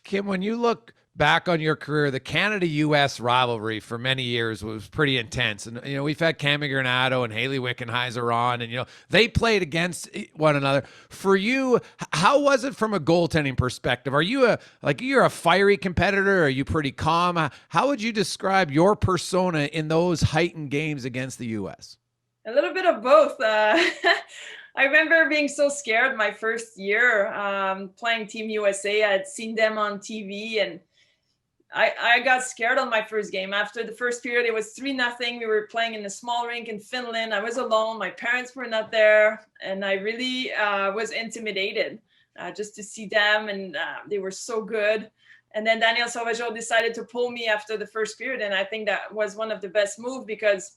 Kim, when you look back on your career, the Canada-U.S. rivalry for many years was pretty intense. And, we've had Cami Granado and Haley Wickenheiser on, and, they played against one another. For you, how was it from a goaltending perspective? Are you you're a fiery competitor? Are you pretty calm? How would you describe your persona in those heightened games against the U.S.? A little bit of both. I remember being so scared my first year playing Team USA. I had seen them on TV, and I got scared on my first game. After the first period, it was 3-0. We were playing in a small rink in Finland. I was alone. My parents were not there, and I really was intimidated just to see them, and they were so good. And then Daniel Sauvageau decided to pull me after the first period, and I think that was one of the best moves, because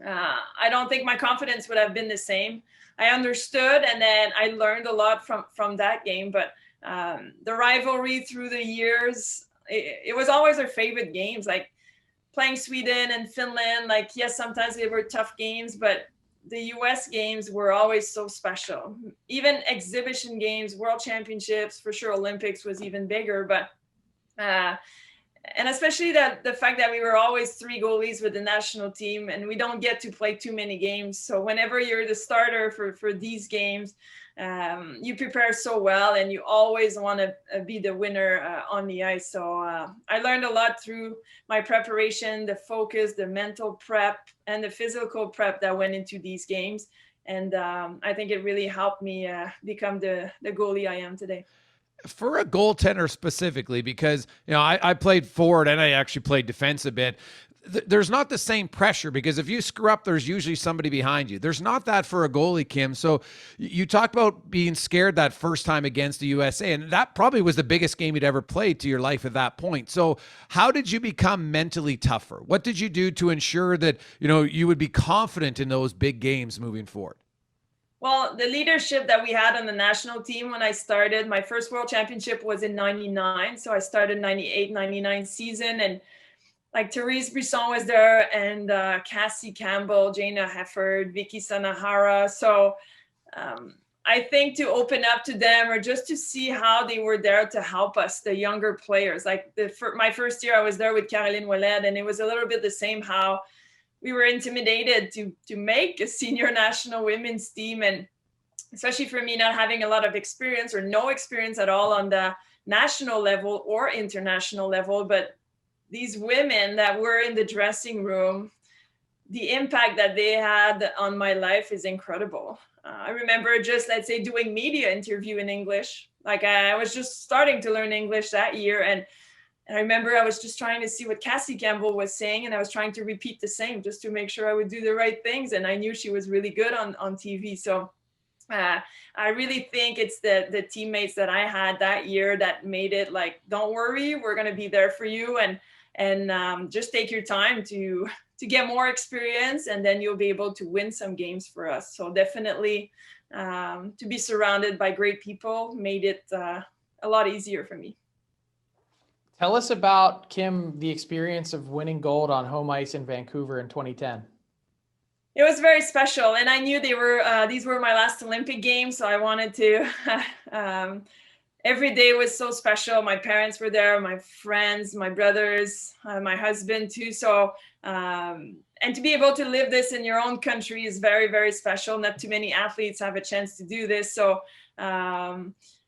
I don't think my confidence would have been the same. I understood, and then I learned a lot from that game. But the rivalry through the years, it was always our favorite games, like playing Sweden and Finland. Like, yes, sometimes they were tough games, but the US games were always so special. Even exhibition games, world championships, for sure, Olympics was even bigger. But and especially the fact that we were always 3 goalies with the national team, and we don't get to play too many games. So whenever you're the starter for these games, you prepare so well, and you always want to be the winner on the ice. So I learned a lot through my preparation, the focus, the mental prep, and the physical prep that went into these games. And I think it really helped me become the goalie I am today. For a goaltender specifically, because, I played forward and I actually played defense a bit. There's not the same pressure because if you screw up, there's usually somebody behind you. There's not that for a goalie, Kim. So you talked about being scared that first time against the USA, and that probably was the biggest game you'd ever played to your life at that point. So how did you become mentally tougher? What did you do to ensure that, you would be confident in those big games moving forward? Well, the leadership that we had on the national team when I started, my first world championship was in 99. So I started 98, 99 season, and like Therese Brisson was there, and Cassie Campbell, Jana Hefford, Vicky Sanahara. So I think to open up to them, or just to see how they were there to help us, the younger players. Like my first year, I was there with Caroline Ouellet, and it was a little bit the same, how we were intimidated to make a senior national women's team. And especially for me, not having a lot of experience or no experience at all on the national level or international level, but these women that were in the dressing room, the impact that they had on my life is incredible. I remember just, let's say, doing media interview in English. Like I was just starting to learn English that year. And I remember I was just trying to see what Cassie Campbell was saying, and I was trying to repeat the same just to make sure I would do the right things. And I knew she was really good on TV. So I really think it's the teammates that I had that year that made it like, don't worry, we're going to be there for you. And just take your time to get more experience, and then you'll be able to win some games for us. So definitely to be surrounded by great people made it a lot easier for me. Tell us about, Kim, the experience of winning gold on home ice in Vancouver in 2010. It was very special, and I knew these were my last Olympic games, so I wanted to. Every day was so special. My parents were there, my friends, my brothers, my husband too. So, and to be able to live this in your own country is very, very special. Not too many athletes have a chance to do this. So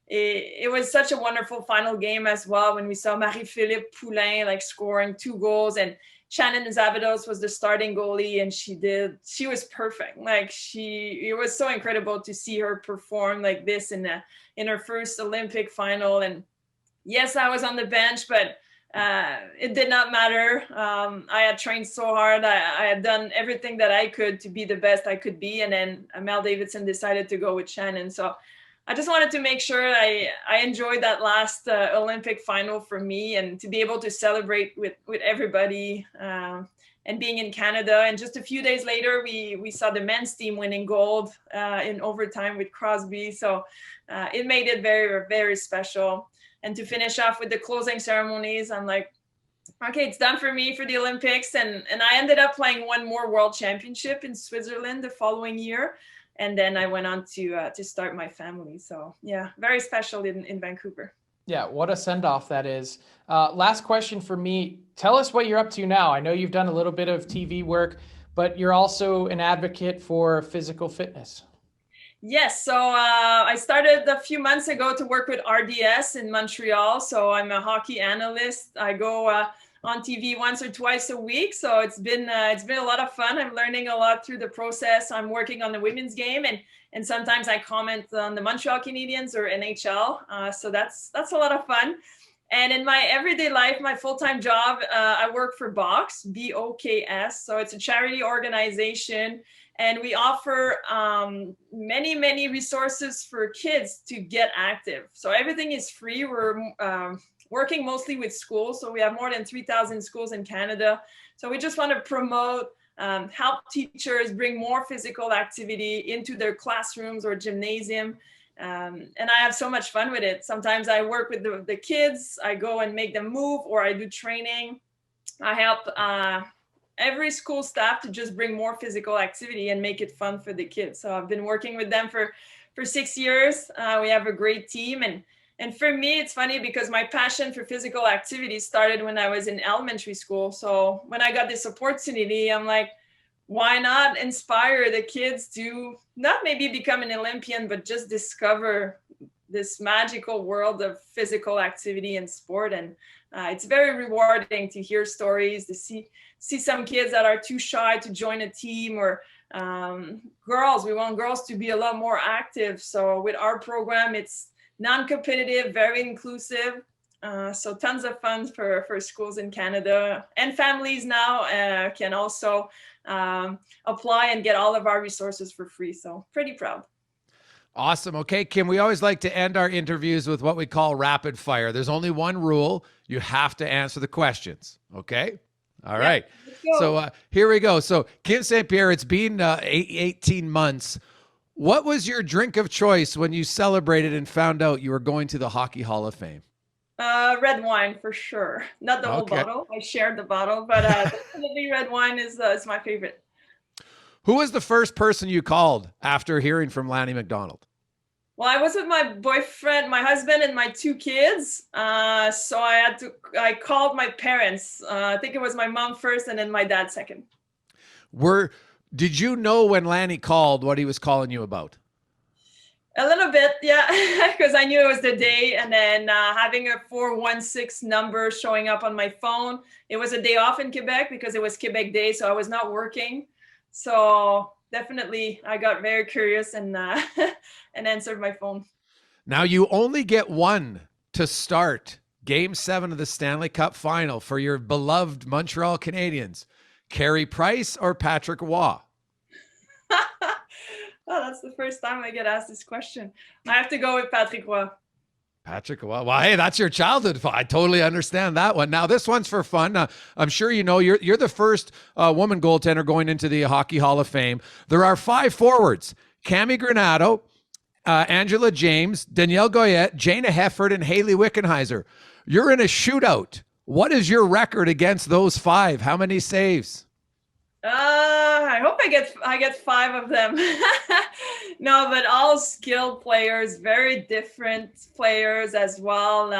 it was such a wonderful final game as well, when we saw Marie-Philippe Poulin like scoring 2 goals, and Shannon Zavados was the starting goalie, and she was perfect. Like it was so incredible to see her perform like this in her first Olympic final. And yes, I was on the bench, but it did not matter. I had trained so hard. I had done everything that I could to be the best I could be. And then Mel Davidson decided to go with Shannon. So I just wanted to make sure I enjoyed that last Olympic final for me, and to be able to celebrate with everybody and being in Canada. And just a few days later, we saw the men's team winning gold in overtime with Crosby. So it made it very, very special. And to finish off with the closing ceremonies, I'm like, okay, it's done for me for the Olympics. And I ended up playing one more world championship in Switzerland the following year. And then I went on to start my family. So yeah, very special in Vancouver. Yeah, what a send-off that is. Last question for me. Tell us what you're up to now. I know you've done a little bit of TV work, but you're also an advocate for physical fitness. Yes, so I started a few months ago to work with RDS in Montreal. So I'm a hockey analyst. I go on TV once or twice a week. So it's been a lot of fun. I'm learning a lot through the process. I'm working on the women's game, and sometimes I comment on the Montreal Canadiens or NHL. So that's a lot of fun. And in my everyday life, my full-time job, I work for BOKS, BOKS. So it's a charity organization, and we offer many, many resources for kids to get active. So everything is free. We're working mostly with schools. So we have more than 3,000 schools in Canada. So we just want to promote, help teachers bring more physical activity into their classrooms or gymnasium. And I have so much fun with it. Sometimes I work with the kids. I go and make them move, or I do training. I help every school staff to just bring more physical activity and make it fun for the kids. So I've been working with them for 6 years. We have a great team. And for me, it's funny because my passion for physical activity started when I was in elementary school. So when I got this opportunity, I'm like, why not inspire the kids to not maybe become an Olympian, but just discover this magical world of physical activity and sport. And it's very rewarding to hear stories, to see some kids that are too shy to join a team, or girls. We want girls to be a lot more active. So with our program, it's non-competitive, very inclusive. So tons of fun for schools in Canada, and families now can also apply and get all of our resources for free. So pretty proud. Awesome. Okay, Kim, we always like to end our interviews with what we call rapid fire. There's only one rule. You have to answer the questions. Okay? All right. So here we go. So Kim St Pierre, it's been 18 months. What was your drink of choice when you celebrated and found out you were going to the Hockey Hall of Fame? Red wine for sure. Not the whole bottle. I shared the bottle, but definitely red wine is my favorite. Who was the first person you called after hearing from Lanny Mcdonald? Well, I was with my boyfriend, my husband, and my 2 kids. So I called my parents. I think it was my mom first and then my dad second. Did you know when Lanny called what he was calling you about? A little bit, yeah, because I knew it was the day, and then having a 416 number showing up on my phone. It was a day off in Quebec because it was Quebec Day, so I was not working. So definitely, I got very curious and and answered my phone. Now you only get one to start Game 7 of the Stanley Cup Final for your beloved Montreal Canadiens. Carey Price or Patrick Waugh? Oh, that's the first time I get asked this question. I have to go with Patrick Waugh. Patrick Waugh. Well, hey, that's your childhood. I totally understand that one. Now, this one's for fun. I'm sure you know you're the first woman goaltender going into the Hockey Hall of Fame. There are 5 forwards: Cami Granato, Angela James, Danielle Goyette, Jana Hefford, and Haley Wickenheiser. You're in a shootout. What is your record against those 5? How many saves? I hope I get 5 of them. No, but all skilled players, very different players as well.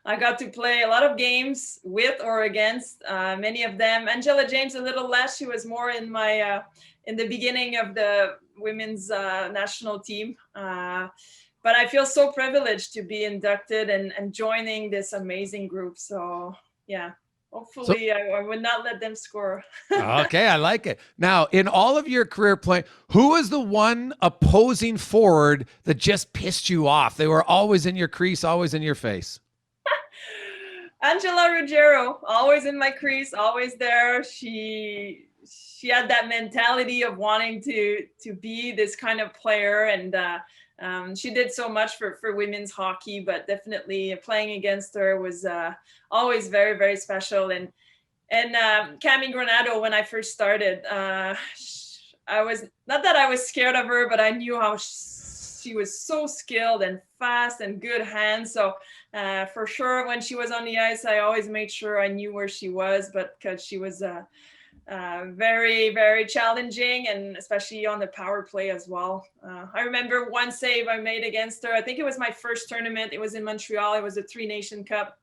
I got to play a lot of games with or against many of them. Angela James a little less. She was more in my in the beginning of the women's national team. But I feel so privileged to be inducted and joining this amazing group. So yeah. Hopefully, I would not let them score. Okay, I like it. Now, in all of your career play, who was the one opposing forward that just pissed you off? They were always in your crease, always in your face. Angela Ruggiero, always in my crease, always there. She had that mentality of wanting to be this kind of player, and she did so much for women's hockey, but definitely playing against her was always very, very special. And Cami Granato, when I first started, I was not that I was scared of her, but I knew how she was so skilled and fast and good hands. So for sure, when she was on the ice, I always made sure I knew where she was, but because she was very, very challenging, and especially on the power play as well. I remember one save I made against her. I think it was my first tournament. It was in Montreal. It was a 3-Nation Cup.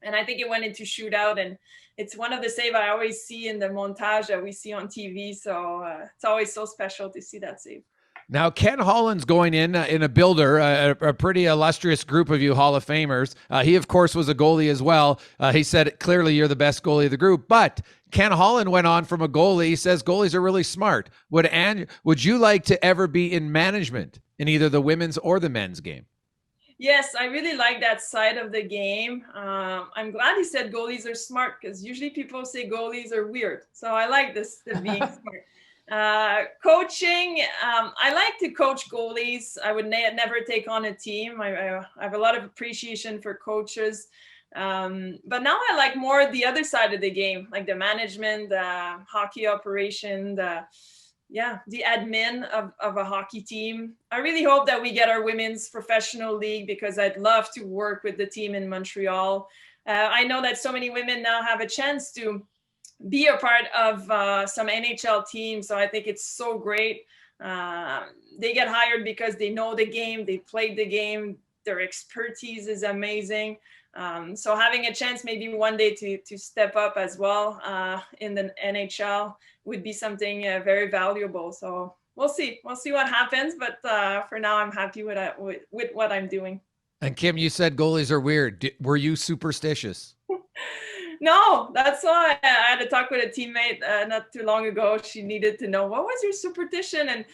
And I think it went into shootout. And it's one of the saves I always see in the montage that we see on TV. So it's always so special to see that save. Now, Ken Holland's going in a builder, a pretty illustrious group of you Hall of Famers. He, of course, was a goalie as well. He said, clearly, you're the best goalie of the group. But Ken Holland went on from a goalie. He says goalies are really smart. Would you like to ever be in management in either the women's or the men's game? Yes, I really like that side of the game. I'm glad he said goalies are smart, because usually people say goalies are weird. So I like this, the being smart. Coaching, I like to coach goalies. I would never take on a team. I have a lot of appreciation for coaches. But now I like more the other side of the game, like the management, the hockey operation, the admin of a hockey team. I really hope that we get our women's professional league, because I'd love to work with the team in Montreal. I know that so many women now have a chance to be a part of some NHL teams. So I think it's so great. They get hired because they know the game, they played the game, their expertise is amazing. So having a chance maybe one day to step up as well in the NHL would be something very valuable. So we'll see what happens. But for now, I'm happy with what I'm doing. And Kim, you said goalies are weird. Were you superstitious? No, that's why I had to talk with a teammate not too long ago. She needed to know, what was your superstition? And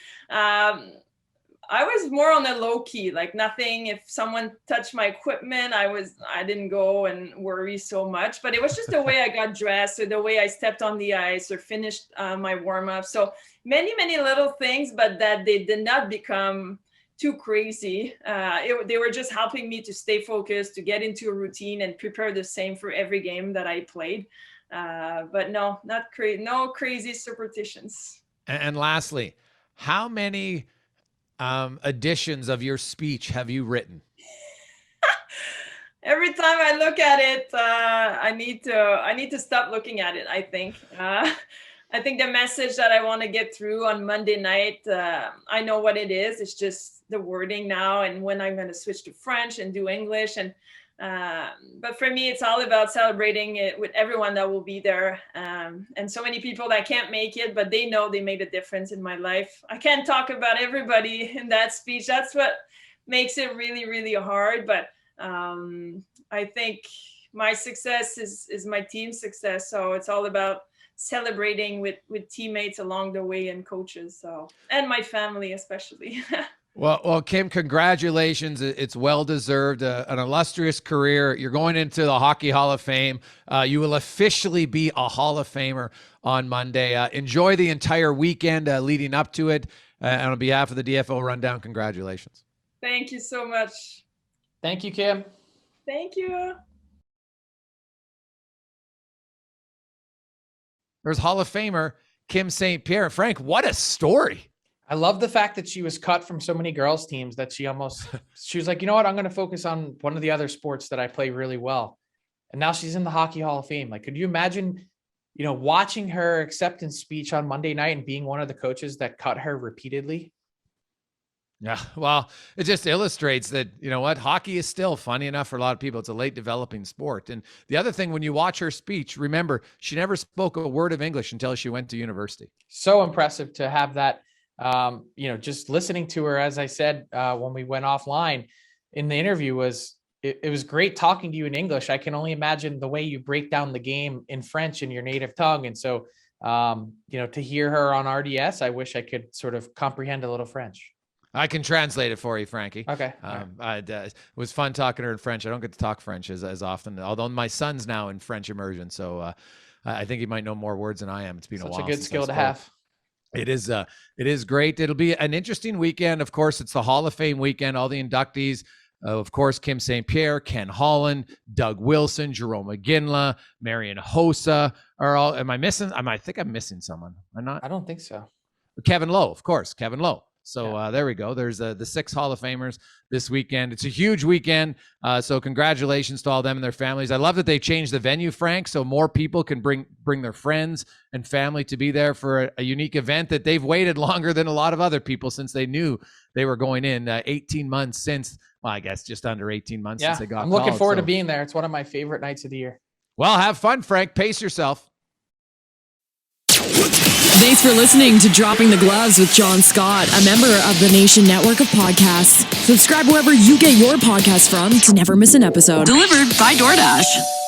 I was more on the low key, like nothing. If someone touched my equipment, I didn't go and worry so much, but it was just the way I got dressed or the way I stepped on the ice or finished my warm up. So many, many little things, but that they did not become too crazy. They were just helping me to stay focused, to get into a routine and prepare the same for every game that I played. But no, no crazy superstitions. And lastly, how many editions of your speech have you written? Every time I look at it, I need to stop looking at it. I think the message that I want to get through on Monday night, I know what it is. It's just the wording now, and when I'm going to switch to French and do English. And but for me, it's all about celebrating it with everyone that will be there, and so many people that can't make it, but they know they made a difference in my life. I can't talk about everybody in that speech. That's what makes it really, really hard. But I think my success is my team's success. So it's all about celebrating with teammates along the way and coaches. So, and my family especially. Well, Kim, congratulations. It's well-deserved, an illustrious career. You're going into the Hockey Hall of Fame. You will officially be a Hall of Famer on Monday. Enjoy the entire weekend leading up to it. And on behalf of the DFO Rundown, congratulations. Thank you so much. Thank you, Kim. Thank you. There's Hall of Famer Kim St Pierre. Frank, what a story. I love the fact that she was cut from so many girls teams that she was like, you know what? I'm going to focus on one of the other sports that I play really well. And now she's in the Hockey Hall of Fame. Like, could you imagine, watching her acceptance speech on Monday night and being one of the coaches that cut her repeatedly? Yeah, well, it just illustrates that, hockey is still, funny enough for a lot of people, it's a late developing sport. And the other thing, when you watch her speech, remember, she never spoke a word of English until she went to university. So impressive to have that. Just listening to her, as I said, when we went offline in the interview, it was great talking to you in English. I can only imagine the way you break down the game in French in your native tongue. And so, to hear her on RDS, I wish I could sort of comprehend a little French. I can translate it for you, Frankie. Okay. It was fun talking to her in French. I don't get to talk French as often, although my son's now in French immersion. So I think he might know more words than I am. It's been a while. Such a good skill to have. It is great. It'll be an interesting weekend. Of course, it's the Hall of Fame weekend. All the inductees, of course, Kim St Pierre, Ken Holland, Doug Wilson, Jerome McGinley, Marian Hossa are all. Am I missing? I think I'm missing someone. I'm not. I don't think so. Kevin Lowe, of course, Kevin Lowe. So there we go. There's the 6 Hall of Famers this weekend. It's a huge weekend. So congratulations to all them and their families. I love that they changed the venue, Frank, so more people can bring their friends and family to be there for a unique event that they've waited longer than a lot of other people since they knew they were going in 18 months since, well, I guess just under 18 months since they got I'm looking forward to being there. It's one of my favorite nights of the year. Well, have fun, Frank. Pace yourself. Thanks for listening to Dropping the Gloves with John Scott, a member of the Nation Network of Podcasts. Subscribe wherever you get your podcasts from to never miss an episode. Delivered by DoorDash.